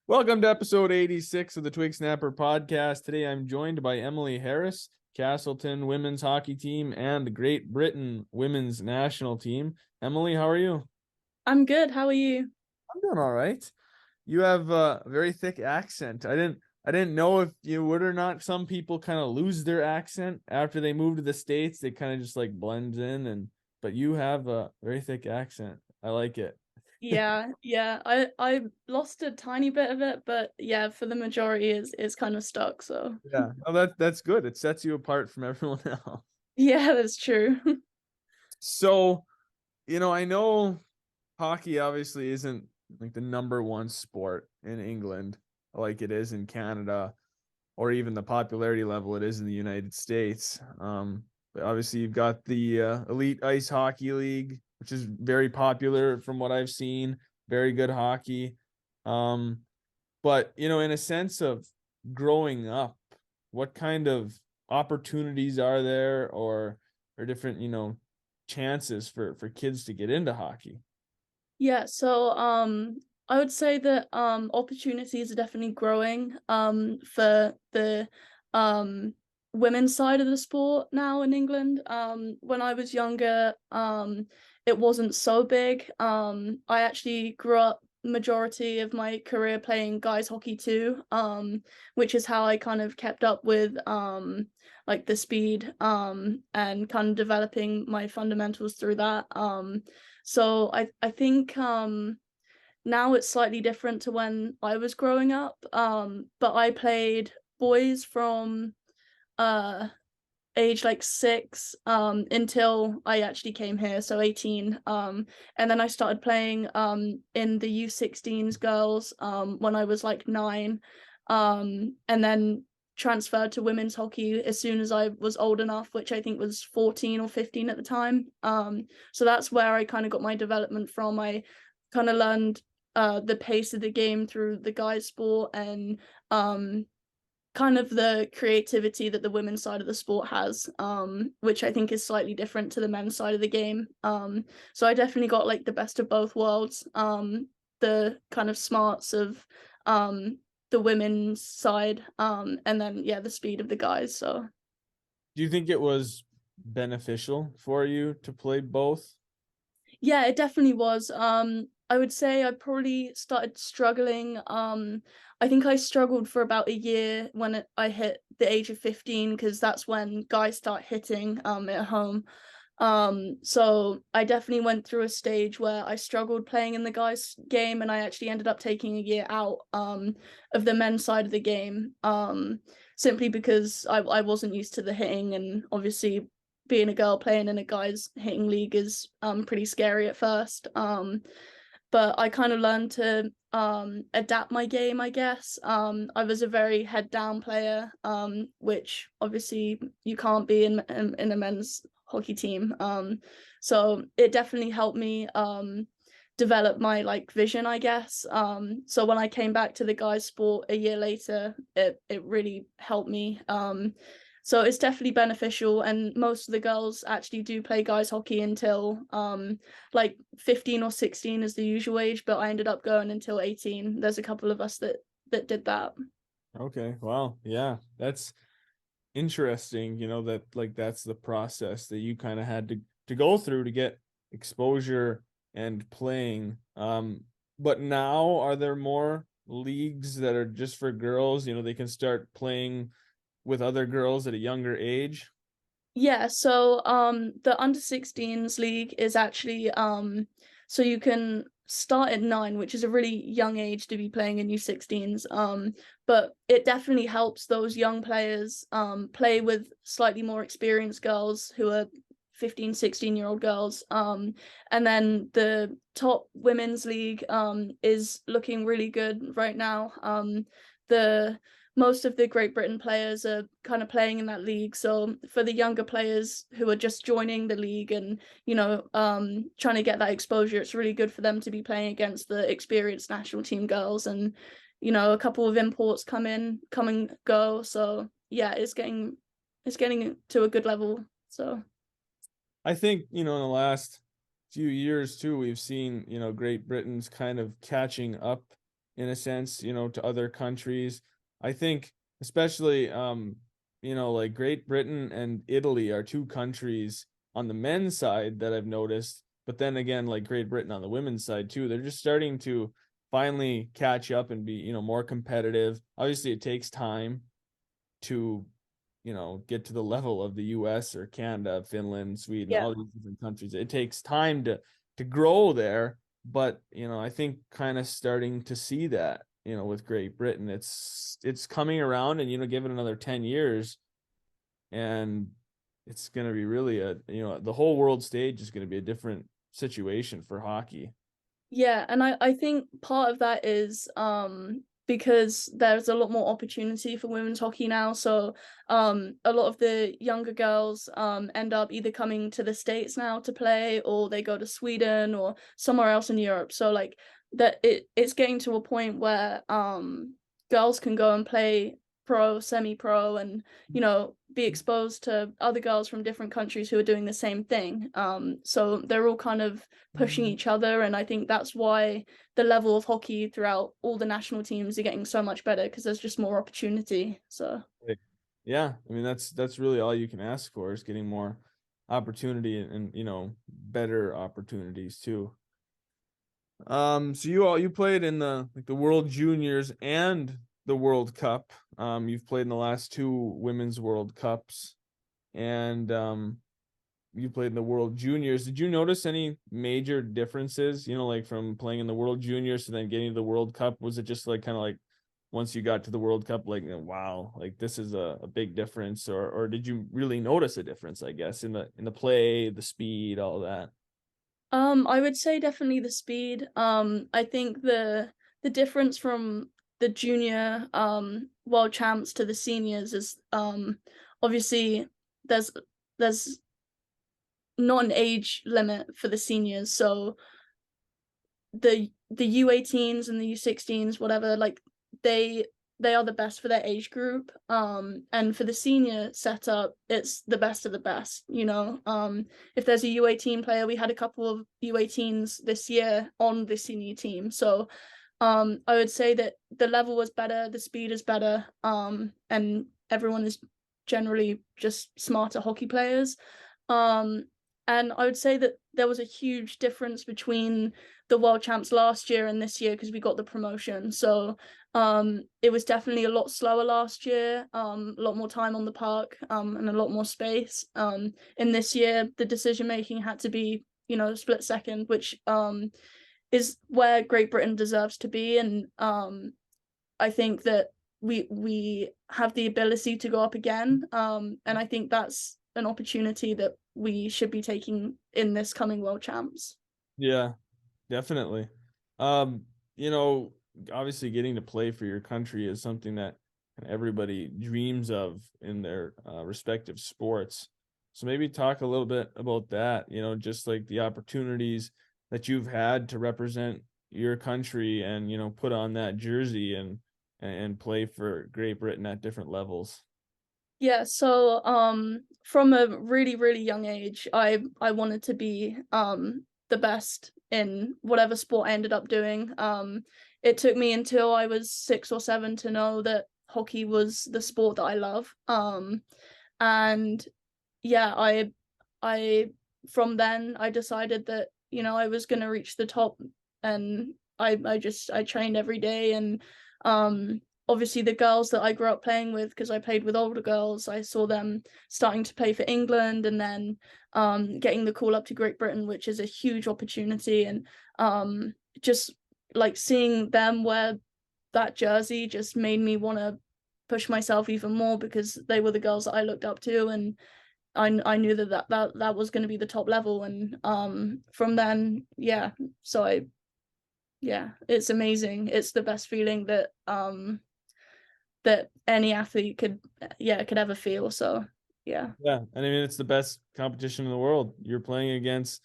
Welcome to episode 86 of the Twig Snapper Podcast. Today I'm joined by Emily Harris, Castleton women's hockey team and Great Britain women's national team. Emily, how are you? I'm good. How are you? I'm doing all right. You have a very thick accent. I didn't know if you would or not. Some people kind of lose their accent after they move to the States. They kind of just like blend in, but you have a very thick accent. I like it. Yeah. I lost a tiny bit of it, but yeah, for the majority is kind of stuck. So Yeah. Oh, that's good. It sets you apart from everyone else. yeah, that's true. So, I know hockey obviously isn't like the number one sport in England like it is in Canada or even the popularity level it is in the United States. But obviously you've got the Elite Ice Hockey League, which is very popular from what I've seen, very good hockey. Um, but in a sense of growing up, what kind of opportunities are there or different, chances for kids to get into hockey? Yeah, so I would say that opportunities are definitely growing for the um women's side of the sport now in England. When I was younger, it wasn't so big. I actually grew up majority of my career playing guys hockey too, which is how I kind of kept up with like the speed and kind of developing my fundamentals through that. So I think now it's slightly different to when I was growing up. But I played boys from uh age like 6 until I actually came here, so 18. And then I started playing in the U16s girls when I was like 9. And then transferred to women's hockey as soon as I was old enough, which I think was 14 or 15 at the time. So that's where I kind of got my development from. I kind of learned the pace of the game through the guys sport and kind of the creativity that the women's side of the sport has, which I think is slightly different to the men's side of the game. So I definitely got like the best of both worlds, the kind of smarts of the women's side, and then yeah, the speed of the guys. So Do you think it was beneficial for you to play both? yeah, it definitely was. I would say I probably started struggling. I think I struggled for about a year when I hit the age of 15 because that's when guys start hitting at home. So I definitely went through a stage where I struggled playing in the guys game, and I actually ended up taking a year out of the men's side of the game, simply because I wasn't used to the hitting, and obviously being a girl playing in a guys hitting league is pretty scary at first. But I kind of learned to adapt my game, I guess. I was a very head down player, which obviously you can't be in a men's hockey team. So it definitely helped me develop my like vision, I guess. So when I came back to the guys sport a year later, it really helped me. So it's definitely beneficial, and most of the girls actually do play guys hockey until like 15 or 16 is the usual age, but I ended up going until 18. There's a couple of us that did that. Okay, wow, yeah, that's interesting. That like that's the process that you kind of had to go through to get exposure and playing. But now are there more leagues that are just for girls? They can start playing with other girls at a younger age. Yeah, so the under 16s league is actually so you can start at 9, which is a really young age to be playing in U16s. But it definitely helps those young players play with slightly more experienced girls who are 15, 16-year-old girls. And then the top women's league is looking really good right now. The Most of the Great Britain players are kind of playing in that league. So for the younger players who are just joining the league and, trying to get that exposure, it's really good for them to be playing against the experienced national team girls. And, a couple of imports come and go. So yeah, it's getting to a good level. So I think, in the last few years too, we've seen, Great Britain's kind of catching up in a sense, to other countries. I think especially, like Great Britain and Italy are two countries on the men's side that I've noticed. But then again, like Great Britain on the women's side too, they're just starting to finally catch up and be, more competitive. Obviously, it takes time to, get to the level of the US or Canada, Finland, Sweden, Yeah. all these different countries. It takes time to grow there, but I think kind of starting to see that, with Great Britain. It's coming around, and give it another 10 years and it's going to be really the whole world stage is going to be a different situation for hockey. Yeah, and I think part of that is because there's a lot more opportunity for women's hockey now. So a lot of the younger girls end up either coming to the States now to play, or they go to Sweden or somewhere else in Europe. So like that it's getting to a point where girls can go and play pro, semi-pro, and be exposed to other girls from different countries who are doing the same thing. So they're all kind of pushing each other, and I think that's why the level of hockey throughout all the national teams are getting so much better, because there's just more opportunity. So Yeah, I mean that's really all you can ask for, is getting more opportunity and better opportunities too. So you played in the World Juniors and the World Cup. You've played in the last two Women's World Cups, and you played in the World Juniors. Did you notice any major differences, like from playing in the World Juniors to then getting to the World Cup? Was it just like kind of like once you got to the World Cup, like, wow, like this is a big difference, or did you really notice a difference, I guess, in the play, the speed, all that? I would say definitely the speed. I think the difference from the junior world champs to the seniors is obviously there's there's not an age limit for the seniors. So the U18s and the U16s, whatever, like they they are the best for their age group. And for the senior setup, it's the best of the best. If there's a U18 player, we had a couple of U18s this year on the senior team. So I would say that the level was better, the speed is better, and everyone is generally just smarter hockey players. Um, and I would say that there was a huge difference between the world champs last year and this year, because we got the promotion. So it was definitely a lot slower last year, a lot more time on the park, and a lot more space. In this year, the decision making had to be, split second, which is where Great Britain deserves to be. And I think that we have the ability to go up again. And I think that's an opportunity that we should be taking in this coming world champs. Yeah, definitely. Um, you know, Obviously getting to play for your country is something that everybody dreams of in their respective sports. So maybe talk a little bit about that, just like the opportunities that you've had to represent your country and, put on that jersey and play for Great Britain at different levels. Yeah, so from a really, really young age, I wanted to be the best in whatever sport I ended up doing. It took me until I was 6 or 7 to know that hockey was the sport that I love. And yeah, I from then I decided that, I was gonna reach the top, and I trained every day. And obviously the girls that I grew up playing with, because I played with older girls, I saw them starting to play for England, and then getting the call up to Great Britain, which is a huge opportunity. And just like seeing them wear that jersey just made me want to push myself even more, because they were the girls that I looked up to, and I knew that was going to be the top level. And from then, yeah, so yeah, it's amazing. It's the best feeling that any athlete could ever feel. So yeah. Yeah, and I mean it's the best competition in the world. You're playing against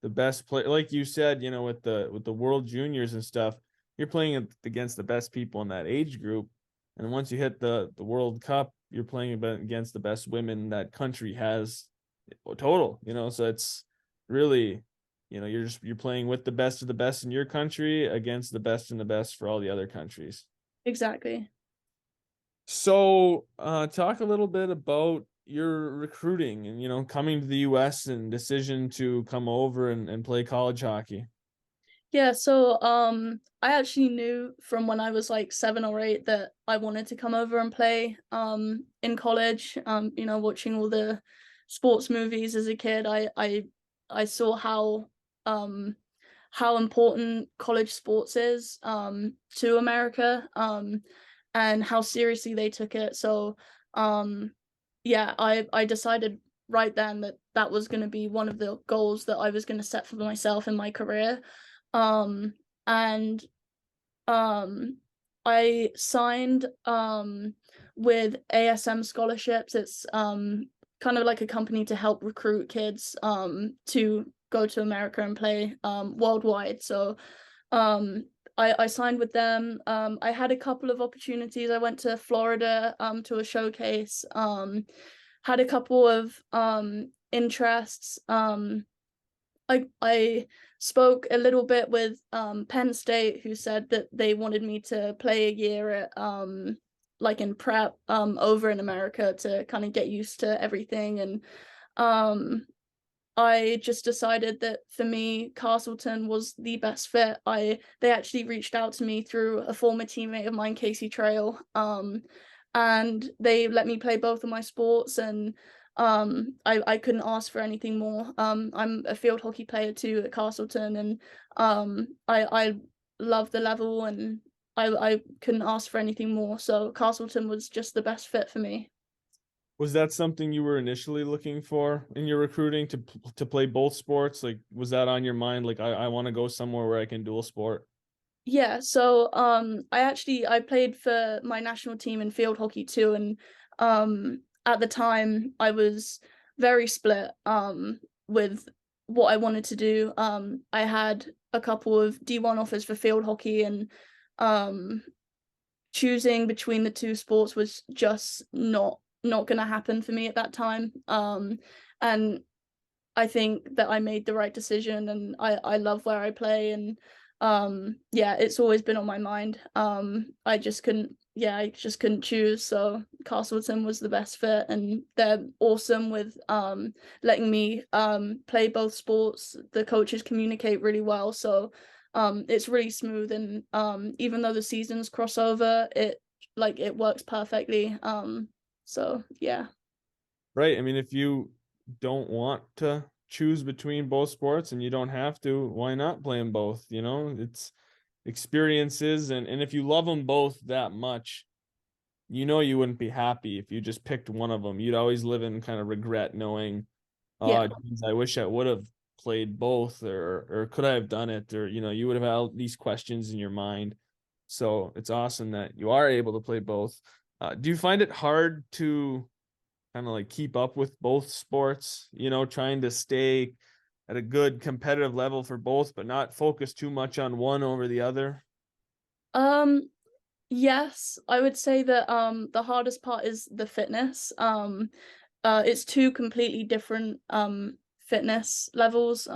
the best player, like you said, with the World Juniors and stuff. You're playing against the best people in that age group, and once you hit the World Cup, you're playing against the best women that country has total. So it's really, you're playing with the best of the best in your country against the best and the best for all the other countries. Exactly. So, talk a little bit about your recruiting and, coming to the US and decision to come over and play college hockey. Yeah, so I actually knew from when I was like 7 or 8 that I wanted to come over and play in college. Watching all the sports movies as a kid, I saw um how important college sports is to America and how seriously they took it. So um yeah, I decided right then that that was going to be one of the goals that I was going to set for myself in my career. Um, and um, I signed with ASM Scholarships. It's kind of like a company to help recruit kids to go to America and play worldwide. So um I signed with them. I had a couple of opportunities. I went to Florida to a showcase. Had a couple of interests. I spoke a little bit with Penn State, who said that they wanted me to play a year at like in prep over in America to kind of get used to everything. And um I just decided that for me, Castleton was the best fit. They actually reached out to me through a former teammate of mine, Casey Trail, and they let me play both of my sports, and I couldn't ask for anything more. I'm a field hockey player too at Castleton, and I love the level, and I couldn't ask for anything more. So Castleton was just the best fit for me. Was that something you were initially looking for in your recruiting to play both sports? Like, was that on your mind? Like, I want to go somewhere where I can dual sport. Yeah, so I played for my national team in field hockey too, and at the time I was very split with what I wanted to do. I had a couple of D1 offers for field hockey, and um choosing between the two sports was just not gonna happen for me at that time. And I think that I made the right decision, and I love where I play, and yeah, it's always been on my mind. I just couldn't choose. So Castleton was the best fit, and they're awesome with letting me play both sports. The coaches communicate really well, so it's really smooth, and even though the seasons cross over, it works perfectly. So yeah. Right. I mean, if you don't want to choose between both sports and you don't have to, why not play them both? It's experiences. And if you love them both that much, you wouldn't be happy if you just picked one of them. You'd always live in kind of regret knowing, Yeah. oh, geez, I wish I would have played both, or could I have done it? Or, you would have had these questions in your mind. So it's awesome that you are able to play both. Do you find it hard to kind of like keep up with both sports, trying to stay at a good competitive level for both, but not focus too much on one over the other? Um, yes, I would say that the hardest part is the fitness. It's two completely different fitness levels.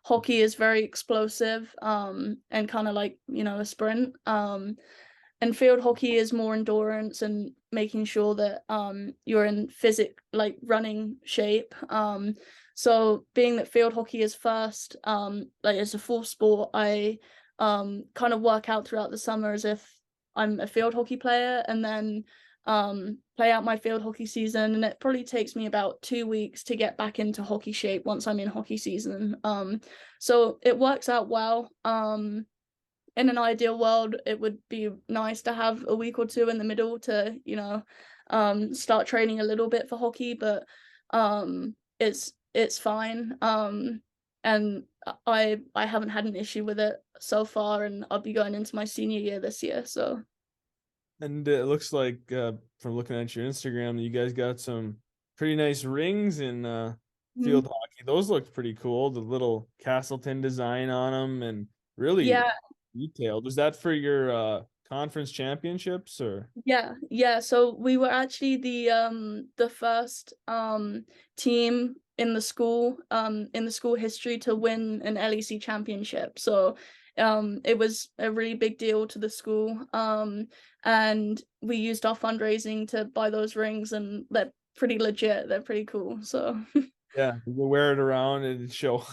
Hockey is very explosive and kind of like, a sprint. And field hockey is more endurance and making sure that you're in like running shape. So being that field hockey is first, like it's a full sport, I kind of work out throughout the summer as if I'm a field hockey player, and then play out my field hockey season, and it probably takes me about 2 weeks to get back into hockey shape once I'm in hockey season. So it works out well. In an ideal world, it would be nice to have a week or two in the middle to, start training a little bit for hockey, but it's fine. And I haven't had an issue with it so far, and I'll be going into my senior year this year, so And it looks like, from looking at your Instagram, you guys got some pretty nice rings in mhm. field hockey. Those look pretty cool. The little Castleton design on them and really Yeah. detailed. Was that for your conference championships or? Yeah. So we were actually the first team in the school history to win an LEC championship. So it was a really big deal to the school. And we used our fundraising to buy those rings, and they're pretty legit. They're pretty cool. So Yeah, you can wear it around and show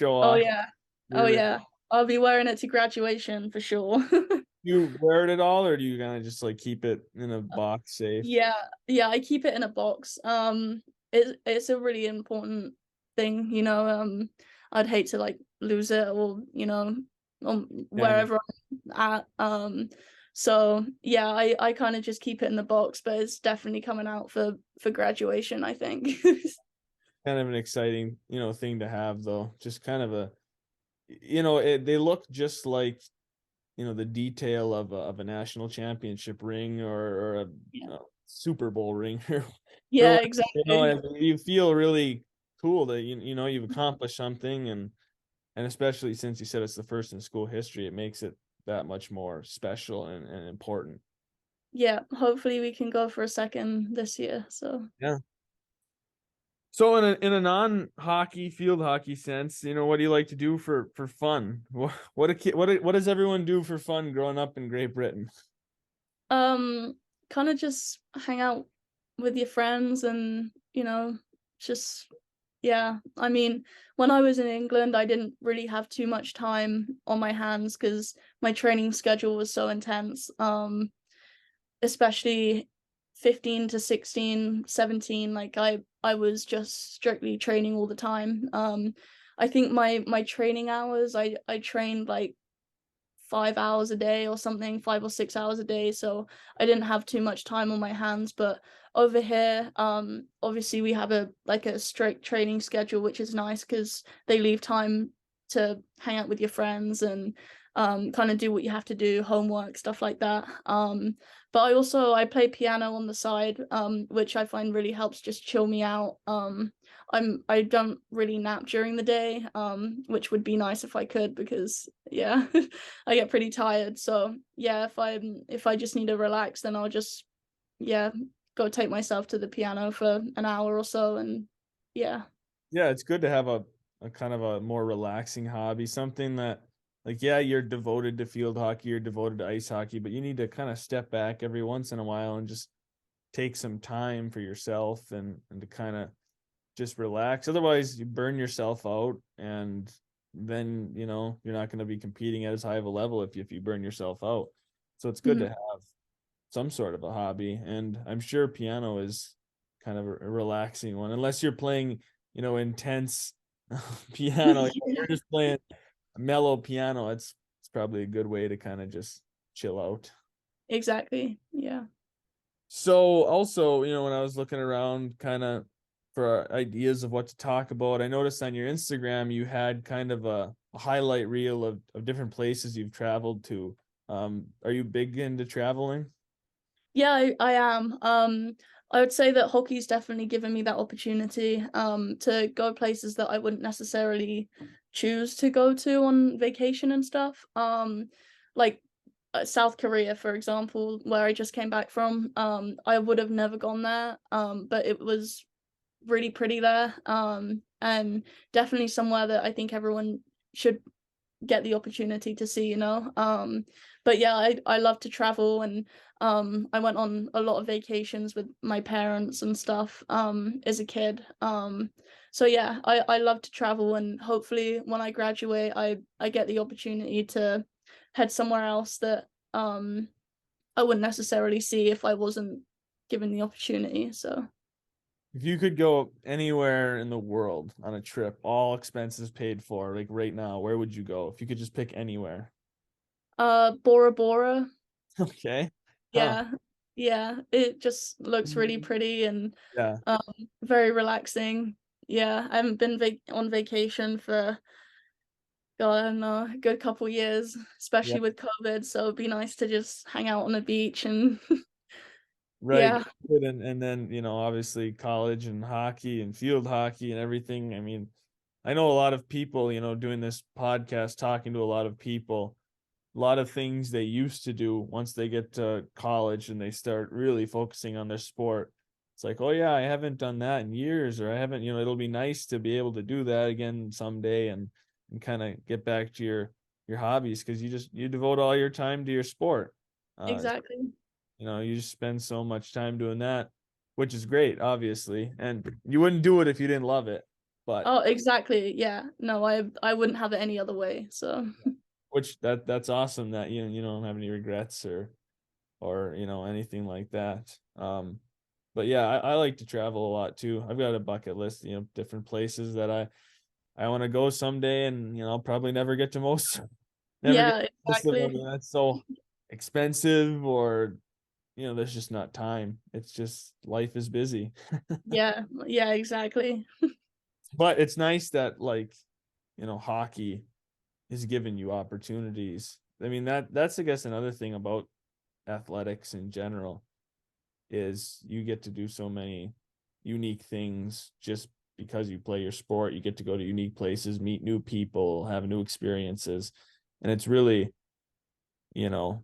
oh off. yeah. Oh Your, yeah. I'll be wearing it to graduation for sure. you wear it at all, or do you kind of just like keep it in a box safe? Yeah, yeah, I keep it in a box. It's a really important thing, you know. I'd hate to like lose it, or Yeah, wherever I'm at. So yeah, I kind of just keep it in the box, but it's definitely coming out for graduation, I think. kind of an exciting, thing to have though. Just kind of a, they look just like, the detail of a national championship ring or a, Yeah, Super Bowl ring or yeah, what, exactly. and you feel really cool that you've accomplished something, and especially since you said it's the first in school history, it makes it that much more special and important. Yeah, hopefully we can go for a second this year. So Yeah. So in a non-hockey field hockey sense, what do you like to do for fun? What a kid, what does everyone do for fun growing up in Great Britain? um kind of just hang out with your friends, and just yeah, I mean, when I was in England, I didn't really have too much time on my hands because my training schedule was so intense. Especially 15 to 16, 17, like I was just strictly training all the time. I think my training hours, I trained like 5 hours a day or something, 5 or 6 hours a day. So I didn't have too much time on my hands. But over here, obviously we have a strict training schedule, which is nice because they leave time to hang out with your friends and kind of do what you have to do, homework, stuff like that. But I play piano on the side, which I find really helps just chill me out. I don't really nap during the day, which would be nice if I could, because yeah, I get pretty tired. So yeah, if I just need to relax, then I'll just yeah go take myself to the piano for an hour or so, and yeah. Yeah, it's good to have a kind of a more relaxing hobby, something that, like, yeah, you're devoted to field hockey, you're devoted to ice hockey, but you need to kind of step back every once in a while and just take some time for yourself and to kind of just relax. Otherwise, you burn yourself out, and then you're not going to be competing at as high of a level if you burn yourself out. So it's good to Mhm. have some sort of a hobby, and I'm sure piano is kind of a relaxing one, unless you're playing intense piano. If you're just playing mellow piano, it's probably a good way to kind of just chill out. Exactly. Yeah. So also, when I was looking around kind of for ideas of what to talk about, I noticed on your Instagram you had kind of a highlight reel of different places you've traveled to. Are you big into traveling? Yeah, I am. I would say that hockey's definitely given me that opportunity to go places that I wouldn't necessarily choose to go to on vacation and stuff. Like South Korea, for example, where I just came back from. I would have never gone there. But it was really pretty there. And definitely somewhere that I think everyone should get the opportunity to see, but yeah, I love to travel, and I went on a lot of vacations with my parents and stuff as a kid. So yeah, I love to travel, and hopefully when I graduate, I get the opportunity to head somewhere else that I wouldn't necessarily see if I wasn't given the opportunity. So If you could go anywhere in the world on a trip, all expenses paid for, like right now, where would you go if you could just pick anywhere? Bora Bora. Okay. Huh. Yeah, yeah, it just looks really pretty and Yeah. um very relaxing. Yeah, I haven't been on vacation for God, I don't know, a good couple years, Yeah. especially with COVID. So it'd be nice to just hang out on the beach and Right. yeah. Good. And then, obviously college and hockey and field hockey and everything. I mean, I know a lot of people, doing this podcast, talking to a lot of people, a lot of things they used to do once they get to college and they start really focusing on their sport. it's like, oh yeah, I haven't done that in years, or I haven't, it'll be nice to be able to do that again someday, and kind of get back to your hobbies, because you devote all your time to your sport. Exactly. You just spend so much time doing that, which is great, obviously, and you wouldn't do it if you didn't love it. But Oh, exactly. Yeah. No, I wouldn't have it any other way. So which that's awesome that you don't have any regrets, or anything like that. But yeah, I like to travel a lot too. I've got a bucket list, different places that I want to go someday, and I'll probably never get to most never get yeah, to most of them. exactly. And that's so expensive, or there's just not time. It's just life is busy. Yeah, yeah, exactly. But it's nice that, like, hockey is giving you opportunities. I mean, that's I guess another thing about athletics in general, is you get to do so many unique things just because you play your sport. You get to go to unique places, meet new people, have new experiences. And it's really, you know,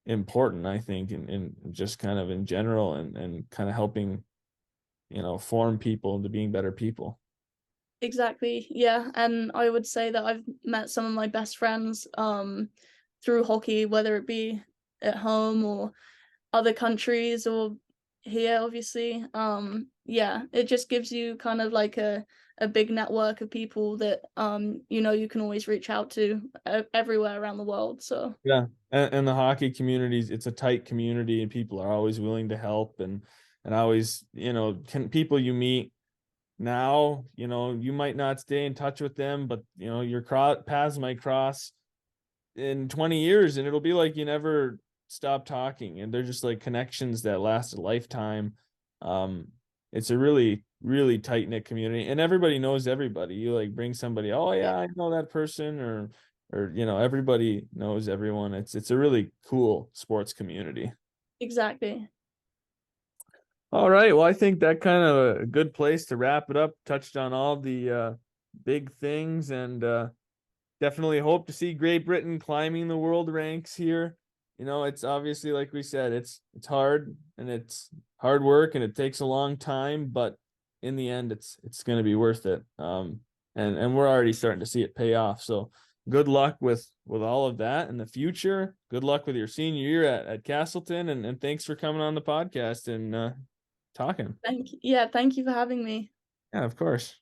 important, I think, in just kind of in general, and kind of helping, form people into being better people. Exactly. Yeah, and I would say that I've met some of my best friends through hockey, whether it be at home or other countries or here obviously. Yeah, it just gives you kind of like a big network of people that you can always reach out to everywhere around the world. So Yeah. And the hockey communities, it's a tight community, and people are always willing to help, and always, can people you meet now, you might not stay in touch with them, but your paths might cross in 20 years, and it'll be like you never stop talking, and they're just like connections that last a lifetime. um it's a really, really tight knit community, and everybody knows everybody. You like bring somebody, oh yeah, yeah, I know that person, or everybody knows everyone. It's a really cool sports community. exactly. All right, well, I think that kind of a good place to wrap it up. Touched on all the big things, and definitely hope to see Great Britain climbing the world ranks here. It's obviously, like we said, it's hard, and it's hard work, and it takes a long time, but in the end, it's going to be worth it. And we're already starting to see it pay off. So good luck with all of that in the future. Good luck with your senior year at Castleton, and thanks for coming on the podcast and talking. Thank you for having me. Yeah, of course.